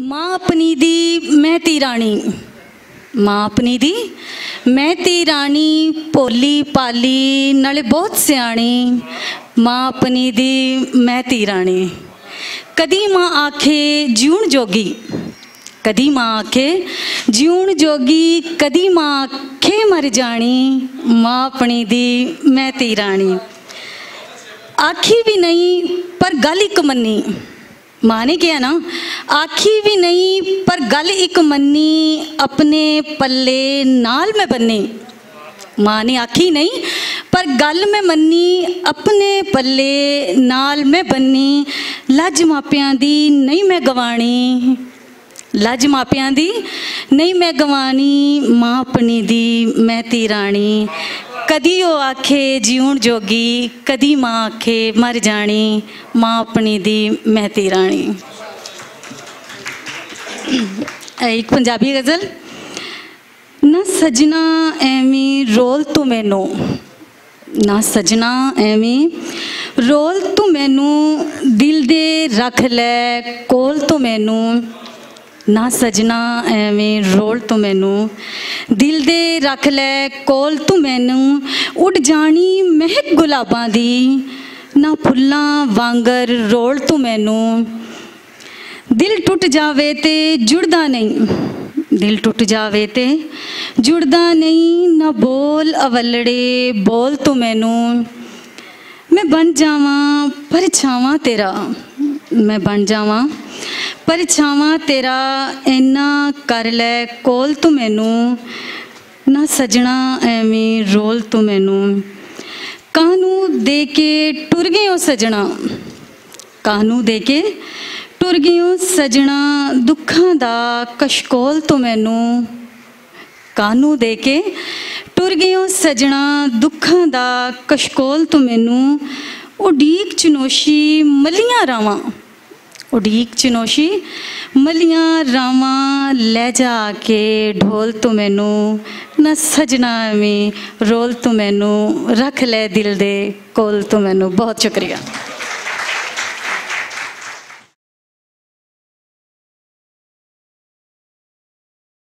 माँ अपनी दी महती रानी, माँ अपनी दी महती रानी, भोली पाली नाले बहुत सियाणी। माँ अपनी दी महती रानी, कदी माँ आखे जीउण जोगी, कदी माँ आखे जीउण जोगी, कदी माँ आखे मर जानी। माँ अपनी दी महती रानी, आखी भी नहीं पर गल एक मन्नी। माँ ने क्या ना, आखी भी नहीं पर गल एक मन्नी, अपने पल्ले नाल में बन्नी। माँ ने आखी नहीं पर गल में मन्नी, अपने पल्ले नाल में बन्नी। लज मापियां दी नहीं मैं गवानी, लज मापियां दी नहीं मैं गवानी। माँ अपनी दी महती रानी, कदी ओ आखे जीउण जोगी, कदी माँ आखे मर जानी। माँ अपनी दी महती रानी। एक पंजाबी गज़ल। ना सजना एवें रोल तू मैनू, ना सजना एवें रोल तू मैनू, दिल दे रख ले कोल तू मैनू। ना सजना एवें रोल तू मैनू, दिल दे रख ले कोल तू मैनू। उड़ जानी महक गुलाबां दी, ना फुल्लां वांगर रोल तू मैनू। दिल टुट जावे ते जुड़दा नहीं, दिल टुट जावे ते जुड़दा नहीं। ना बोल अवलड़े बोल तू मैनू, मैं बन जावां परछावां तेरा, मैं बन जावां परछावां तेरा। इन्ना कर ले कोल तू मैनू, ना सजना एवें रोल तू मैनू। कानू दे के टुर गए हो सजना, कानू दे के टुर गए हो सजना, दुखां दा कशकोल तू मैनू। कानू दे के टुर गए हो सजना, दुखां दा कशकोल तू मैनू। उडीक चनोशी मलियां रावां, उडीक चनोशी मलियां रावां, ले जा के ढोल तू मैनू। ना सजना में रोल तू मैनू, रख ले दिल दे कोल तू मैनू। बहुत शुक्रिया।